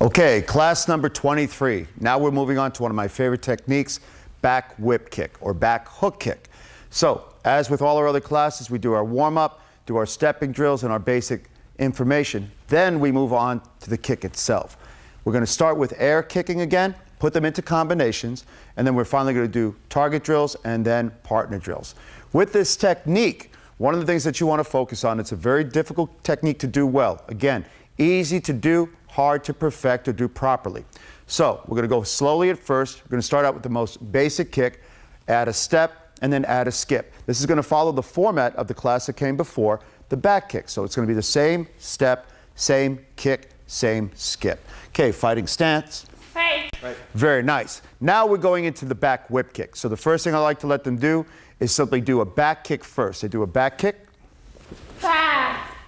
Okay, class number 23. Now we're moving on to one of my favorite techniques, back whip kick or back hook kick. So, as with all our other classes, we do our warm-up, do our stepping drills and our basic information. Then we move on to the kick itself. We're going to start with air kicking again, put them into combinations, and then we're finally going to do target drills and then partner drills. With this technique, one of the things that you want to focus on, it's a very difficult technique to do well. Again, easy to do, hard to perfect or do properly. So we're going to go slowly at first. We're going to start out with the most basic kick, add a step, and then add a skip. This is going to follow the format of the class that came before, the back kick. So it's going to be the same step, same kick, same skip. Okay, fighting stance. Hey. Right. Very nice. Now we're going into the back whip kick. So the first thing I like to let them do is simply do a back kick first. They do a back kick.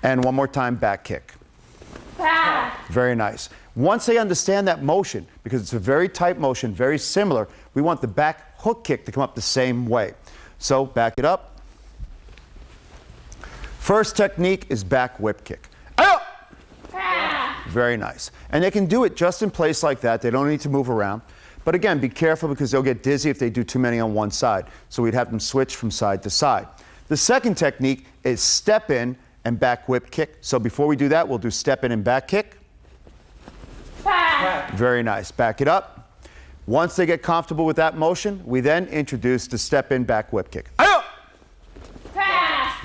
And one more time, back kick. Very nice. Once they understand that motion, because it's a very tight motion, very similar, we want the back hook kick to come up the same way. So back it up. First technique is back whip kick. Very nice. And they can do it just in place like that. They don't need to move around. But again, be careful because they'll get dizzy if they do too many on one side. So we'd have them switch from side to side. The second technique is step in and back whip kick. So before we do that, we'll do step in and back kick. Very nice. Back it up. Once they get comfortable with that motion, we then introduce the step in back whip kick.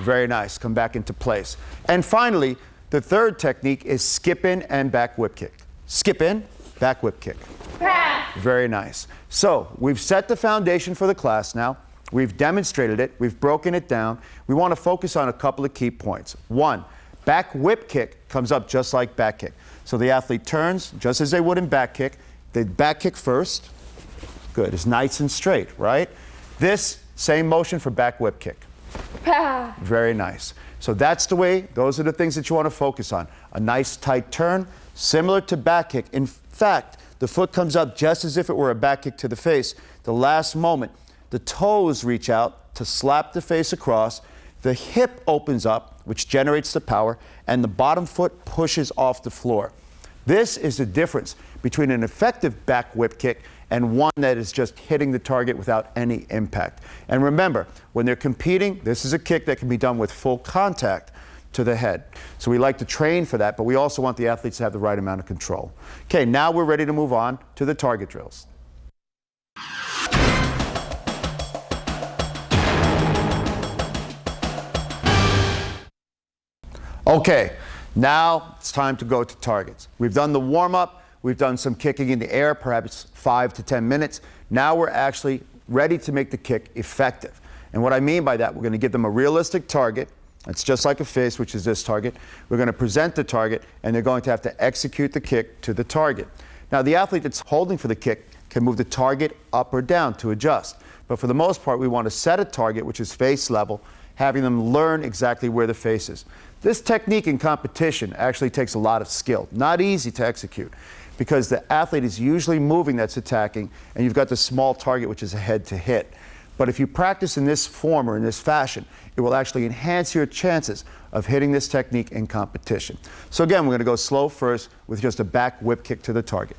Very nice. Come back into place. And finally, the third technique is skip in and back whip kick. Skip in, back whip kick. Very nice. So we've set the foundation for the class now. We've demonstrated it. We've broken it down. We want to focus on a couple of key points. One, back whip kick comes up just like back kick. So the athlete turns just as they would in back kick. They back kick first. Good. It's nice and straight, right? This same motion for back whip kick. Very nice. So that's the way, those are the things that you want to focus on. A nice tight turn, similar to back kick. In fact, the foot comes up just as if it were a back kick to the face. The last moment, the toes reach out to slap the face across. The hip opens up, which generates the power, and the bottom foot pushes off the floor. This is the difference between an effective back whip kick and one that is just hitting the target without any impact. And remember, when they're competing, this is a kick that can be done with full contact to the head. So we like to train for that, but we also want the athletes to have the right amount of control. Okay, now we're ready to move on to the target drills. Okay, now it's time to go to targets. We've done the warm-up. We've done some kicking in the air, perhaps 5 to 10 minutes. Now we're actually ready to make the kick effective. And what I mean by that, we're going to give them a realistic target. It's just like a face, which is this target. We're going to present the target, and they're going to have to execute the kick to the target. Now, the athlete that's holding for the kick can move the target up or down to adjust. But for the most part, we want to set a target, which is face level, having them learn exactly where the face is. This technique in competition actually takes a lot of skill. Not easy to execute because the athlete is usually moving that's attacking, and you've got the small target, which is a head to hit. But if you practice in this form or in this fashion, it will actually enhance your chances of hitting this technique in competition. So again, we're going to go slow first with just a back whip kick to the target.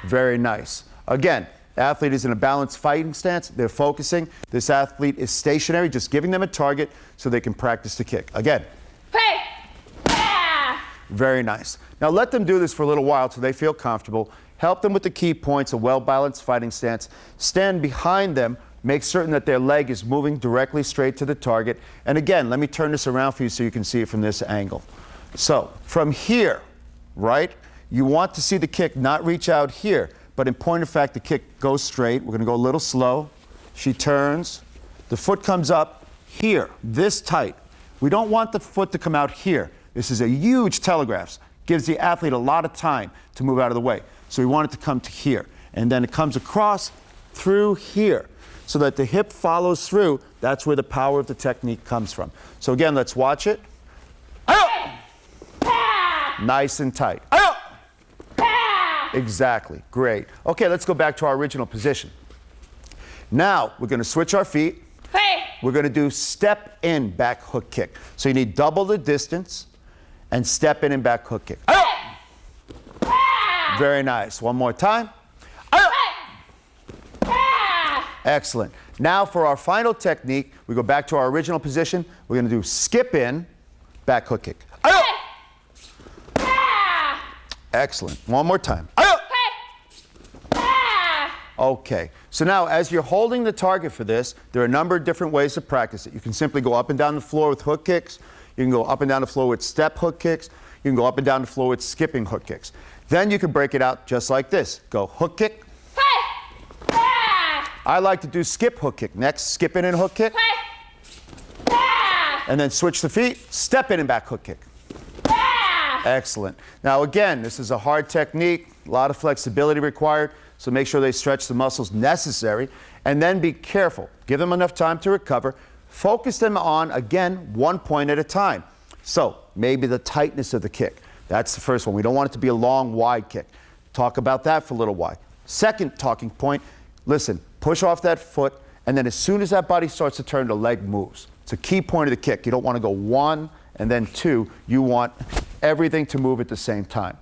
Very nice. Again, the athlete is in a balanced fighting stance. They're focusing. This athlete is stationary, just giving them a target so they can practice the kick. Again. Very nice. Now let them do this for a little while so they feel comfortable. Help them with the key points, a well-balanced fighting stance. Stand behind them. Make certain that their leg is moving directly straight to the target. And again, let me turn this around for you so you can see it from this angle. So from here, right, you want to see the kick not reach out here, but in point of fact, the kick goes straight. We're going to go a little slow. She turns. The foot comes up here, this tight. We don't want the foot to come out here. This is a huge telegraph. Gives the athlete a lot of time to move out of the way. So we want it to come to here. And then it comes across through here so that the hip follows through. That's where the power of the technique comes from. So again, let's watch it. Nice and tight. Exactly. Great. Okay, let's go back to our original position. Now, we're going to switch our feet. We're going to do step in back hook kick. So you need double the distance. and step in and back hook kick. Very nice. One more time. Excellent. Now for our final technique, we go back to our original position. We're going to do skip in, back hook kick. Excellent. One more time. Okay. So now as you're holding the target for this, there are a number of different ways to practice it. You can simply go up and down the floor with hook kicks. You can go up and down the floor with step hook kicks. You can go up and down the floor with skipping hook kicks. Then you can break it out just like this. Go hook kick. I like to do skip hook kick. Next, skip in and hook kick. And then switch the feet, step in and back hook kick. Excellent. Now again, this is a hard technique, a lot of flexibility required, so make sure they stretch the muscles necessary, and then be careful. Give them enough time to recover. Focus them on, again, one point at a time. So maybe the tightness of the kick. That's the first one. We don't want it to be a long, wide kick. Talk about that for a little while. Second talking point, listen, push off that foot, and then as soon as that body starts to turn, the leg moves. It's a key point of the kick. You don't want to go one and then two. You want everything to move at the same time.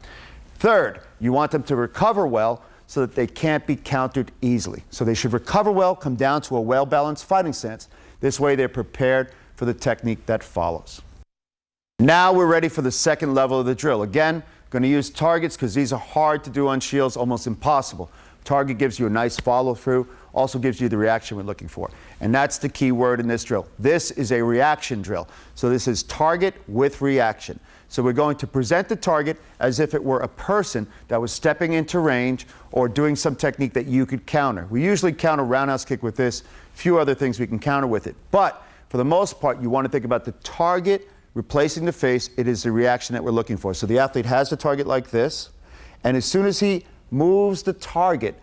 Third, you want them to recover well so that they can't be countered easily. So they should recover well, come down to a well-balanced fighting stance. This way they're prepared for the technique that follows. Now we're ready for the second level of the drill. Again, going to use targets because these are hard to do on shields, almost impossible. Target gives you a nice follow-through, also gives you the reaction we're looking for. And that's the key word in this drill. This is a reaction drill. So this is target with reaction. So we're going to present the target as if it were a person that was stepping into range or doing some technique that you could counter. We usually counter roundhouse kick with this, few other things we can counter with it. But for the most part, you want to think about the target replacing the face. It is the reaction that we're looking for. So the athlete has the target like this, and as soon as he moves the target,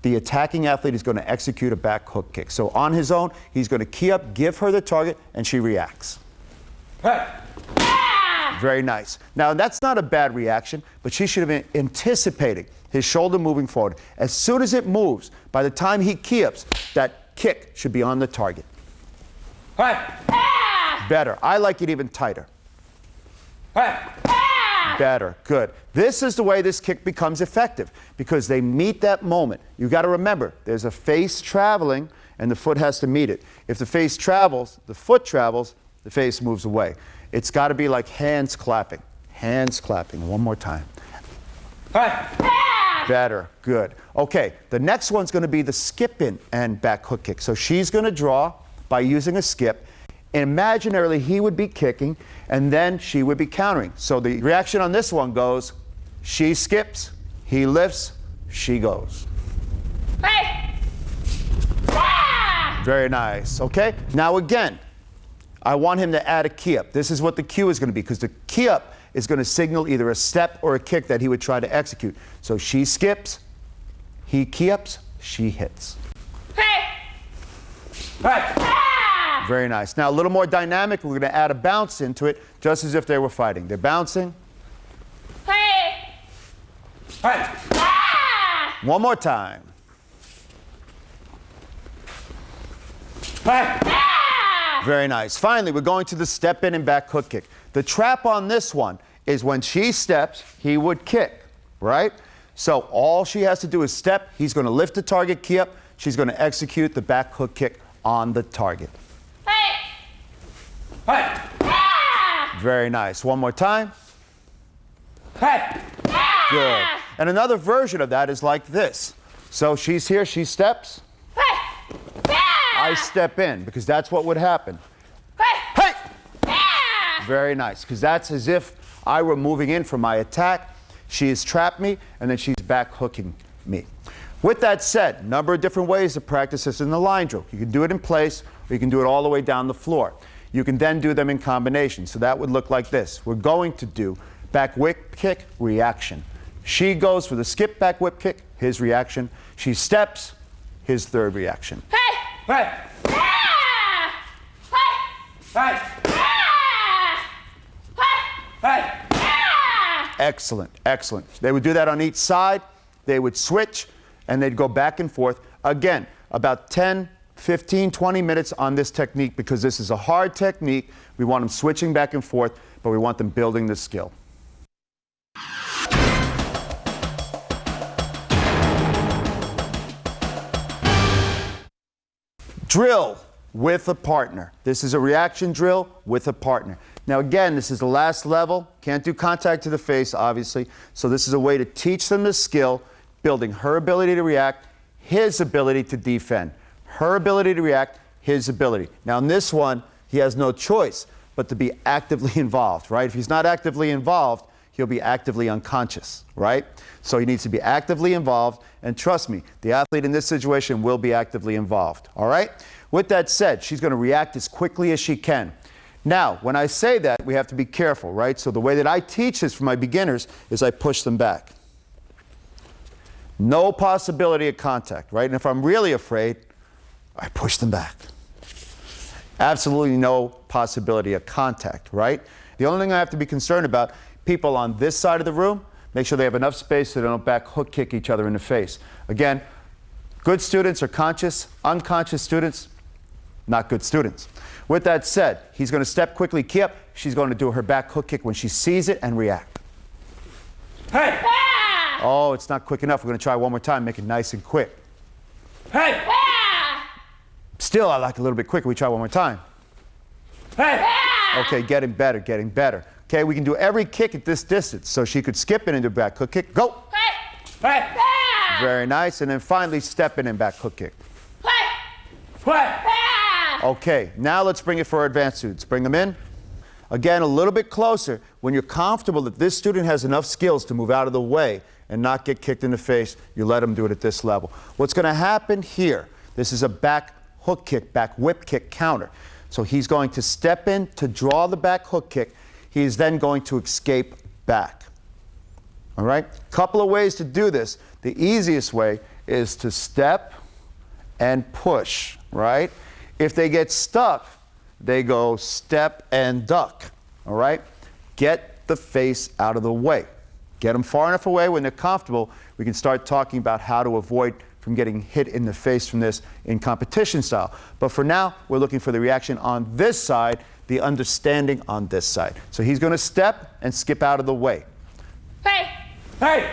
the attacking athlete is going to execute a back hook kick. So on his own, he's going to key up, give her the target, and she reacts. Very nice. Now, that's not a bad reaction, but she should have been anticipating his shoulder moving forward. As soon as it moves, by the time he key ups, that kick should be on the target. Better. I like it even tighter. Better. Good. This is the way this kick becomes effective because they meet that moment. You got to remember, there's a face traveling and the foot has to meet it. If the face travels, the foot travels, the face moves away. It's got to be like hands clapping. Hands clapping. One more time. Better. Good. Okay. The next one's going to be the skip in and back hook kick. So she's going to draw by using a skip. Imaginarily, he would be kicking, and then she would be countering. So the reaction on this one goes, she skips, he lifts, she goes. Very nice. Okay? Now again, I want him to add a key up. This is what the cue is going to be, because the key up is going to signal either a step or a kick that he would try to execute. So she skips, he key ups, she hits. Very nice. Now a little more dynamic, we're going to add a bounce into it, just as if they were fighting. They're bouncing. One more time. Very nice. Finally, we're going to the step in and back hook kick. The trap on this one is when she steps, he would kick, right? So all she has to do is step, he's going to lift the target, key up, she's going to execute the back hook kick on the target. Very nice. One more time. Good. And another version of that is like this. So she's here, she steps. I step in, because that's what would happen. Very nice, because that's as if I were moving in for my attack. She has trapped me, and then she's back hooking me. With that said, number of different ways to practice this in the line drill. You can do it in place, or you can do it all the way down the floor. You can then do them in combination. So that would look like this. We're going to do back whip kick, reaction. She goes for the skip back whip kick, his reaction. She steps, his third reaction. Excellent, excellent. They would do that on each side. They would switch, and they'd go back and forth. Again, about 10, 15, 20 minutes on this technique because this is a hard technique. We want them switching back and forth, but we want them building the skill. Drill with a partner. This is a reaction drill with a partner. Now again, this is the last level. Can't do contact to the face, obviously. So this is a way to teach them the skill, building her ability to react, his ability to defend. Her ability to react, his ability. Now in this one, he has no choice but to be actively involved, right? If he's not actively involved, he'll be actively unconscious, right? So he needs to be actively involved, and trust me, the athlete in this situation will be actively involved, all right? With that said, she's gonna react as quickly as she can. Now, when I say that, we have to be careful, right? So the way that I teach this for my beginners is I push them back. No possibility of contact, right? And if I'm really afraid, I push them back. Absolutely no possibility of contact, right? The only thing I have to be concerned about, people on this side of the room, make sure they have enough space so they don't back hook kick each other in the face. Again, good students are conscious, unconscious students, not good students. With that said, he's going to step quickly, key up. She's going to do her back hook kick when she sees it and react. Hey! Oh, it's not quick enough. We're going to try one more time, make it nice and quick. Hey! Still, I like a little bit quicker. We try one more time. Hey! Okay, getting better, getting better. Okay, we can do every kick at this distance. So she could skip in and do back hook kick. Go! Hey! Very nice. And then finally step in and back hook kick. Hey! Okay, now let's bring it for our advanced students. Bring them in. Again, a little bit closer. When you're comfortable that this student has enough skills to move out of the way and not get kicked in the face, you let them do it at this level. What's going to happen here, this is a back hook kick, back whip kick counter. So he's going to step in to draw the back hook kick. He's then going to escape back. All right? Couple of ways to do this. The easiest way is to step and push, right? If they get stuck, they go step and duck, all right? Get the face out of the way. Get them far enough away when they're comfortable. We can start talking about how to avoid from getting hit in the face from this in competition style. But for now, we're looking for the reaction on this side, the understanding on this side. So he's going to step and skip out of the way. Hey! Hey!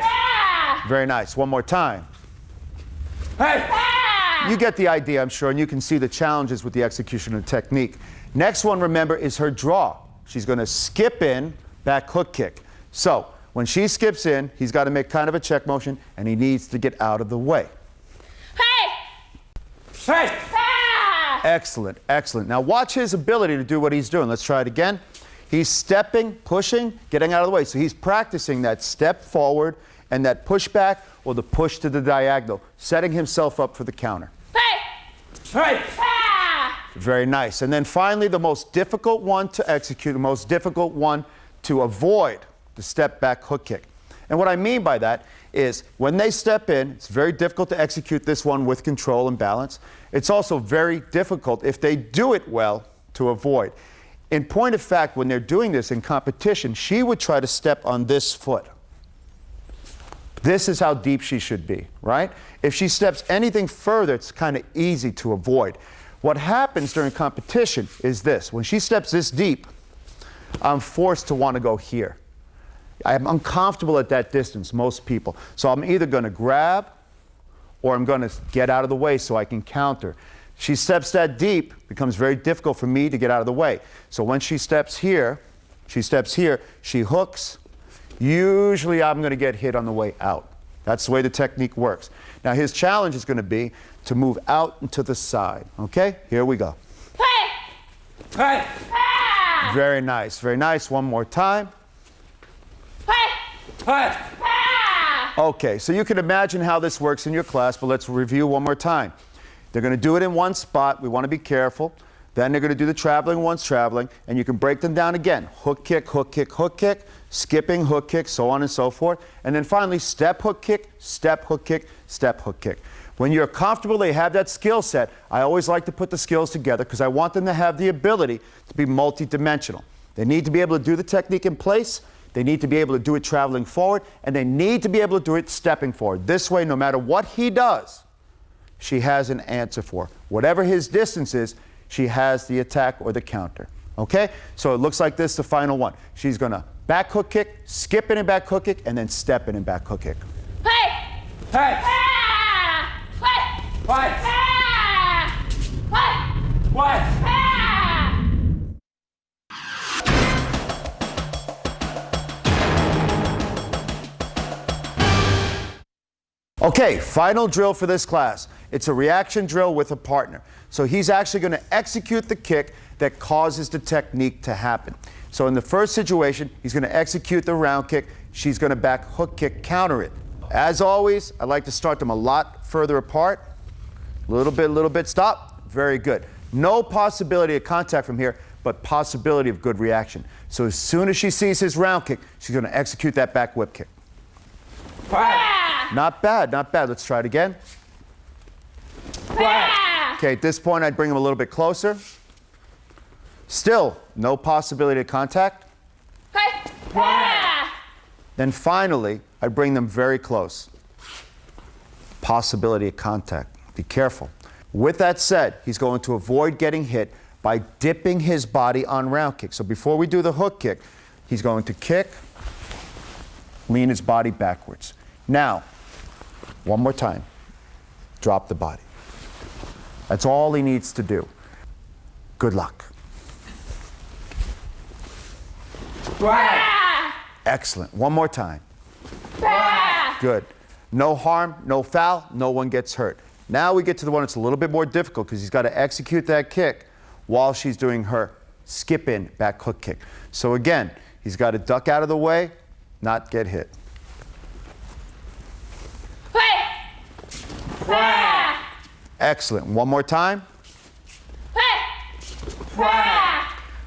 Very nice. One more time. Hey! You get the idea, I'm sure, and you can see the challenges with the execution of the technique. Next one, remember, is her draw. She's going to skip in, back hook kick. So when she skips in, he's got to make kind of a check motion, and he needs to get out of the way. Hey! Hey! Excellent, excellent. Now watch his ability to do what he's doing. Let's try it again. He's stepping, pushing, getting out of the way. So he's practicing that step forward and that push back or the push to the diagonal, setting himself up for the counter. Hey! Hey! Very nice. And then finally, the most difficult one to execute, the most difficult one to avoid, the step back hook kick. And what I mean by that is when they step in, it's very difficult to execute this one with control and balance. It's also very difficult, if they do it well, to avoid. In point of fact, when they're doing this in competition, she would try to step on this foot. This is how deep she should be, right? If she steps anything further, it's kind of easy to avoid. What happens during competition is this. When she steps this deep, I'm forced to want to go here. I'm uncomfortable at that distance, most people. So I'm either going to grab or I'm going to get out of the way so I can counter. She steps that deep, it becomes very difficult for me to get out of the way. So when she steps here, she hooks. Usually I'm going to get hit on the way out. That's the way the technique works. Now his challenge is going to be to move out and to the side. Okay? Here we go. Hey! Hey! Very nice, very nice. One more time. Hey! Okay, so you can imagine how this works in your class, but let's review one more time. They're going to do it in one spot. We want to be careful. Then they're going to do the traveling once traveling, and you can break them down again. Hook kick, hook kick, hook kick, skipping hook kick, so on and so forth. And then finally, step hook kick, step hook kick, step hook kick. When you're comfortable, they have that skill set. I always like to put the skills together because I want them to have the ability to be multidimensional. They need to be able to do the technique in place. They need to be able to do it traveling forward, and they need to be able to do it stepping forward. This way, no matter what he does, she has an answer for. Whatever his distance is, she has the attack or the counter. Okay? So it looks like this, the final one. She's gonna back hook kick, skip in and back hook kick, and then step in and back hook kick. Hey! Hey! Ah! Hey! Fight! Ah! What? What? Ah! Okay, final drill for this class. It's a reaction drill with a partner. So he's actually going to execute the kick that causes the technique to happen. So in the first situation, he's going to execute the round kick. She's going to back hook kick, counter it. As always, I like to start them a lot further apart. Little bit, stop. Very good. No possibility of contact from here, but possibility of good reaction. So as soon as she sees his round kick, she's going to execute that back whip kick. Not bad, not bad. Let's try it again. Okay, at this point, I'd bring him a little bit closer. Still, no possibility of contact. Then finally, I bring them very close. Possibility of contact. Be careful. With that said, he's going to avoid getting hit by dipping his body on round kick. So before we do the hook kick, he's going to kick, lean his body backwards. Now, one more time. Drop the body. That's all he needs to do. Good luck. Excellent. One more time. Good. No harm, no foul, no one gets hurt. Now we get to the one that's a little bit more difficult because he's got to execute that kick while she's doing her skip in back hook kick. So again, he's got to duck out of the way, not get hit. Excellent. One more time.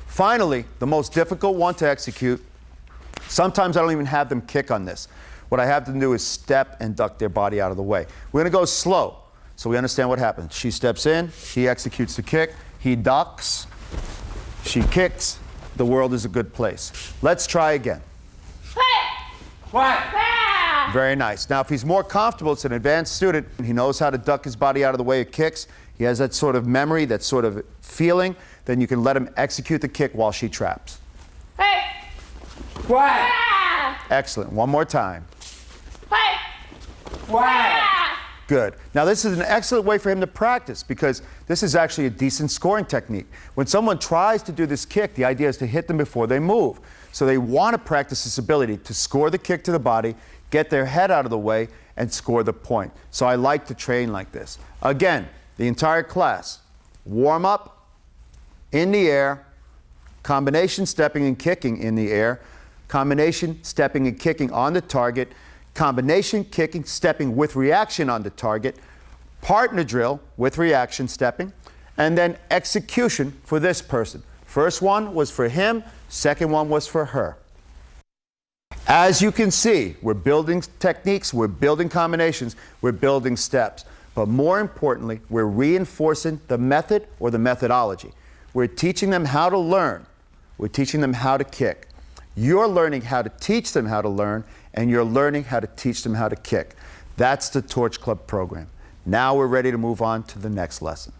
Finally, the most difficult one to execute. Sometimes I don't even have them kick on this. What I have them do is step and duck their body out of the way. We're going to go slow so we understand what happens. She steps in, he executes the kick, he ducks, she kicks. The world is a good place. Let's try again. Very nice. Now, if he's more comfortable, it's an advanced student, he knows how to duck his body out of the way of kicks, he has that sort of memory, that sort of feeling, then you can let him execute the kick while she traps. Excellent. One more time. Good. Now, this is an excellent way for him to practice because this is actually a decent scoring technique. When someone tries to do this kick, the idea is to hit them before they move. So they want to practice this ability to score the kick to the body, get their head out of the way, and score the point. So I like to train like this. Again, the entire class, warm up, in the air, combination stepping and kicking in the air, combination stepping and kicking on the target, combination kicking, stepping with reaction on the target, partner drill with reaction stepping, and then execution for this person. First one was for him, second one was for her. As you can see, we're building techniques, we're building combinations, we're building steps. But more importantly, we're reinforcing the method or the methodology. We're teaching them how to learn. We're teaching them how to kick. You're learning how to teach them how to learn, and you're learning how to teach them how to kick. That's the Torch Club program. Now we're ready to move on to the next lesson.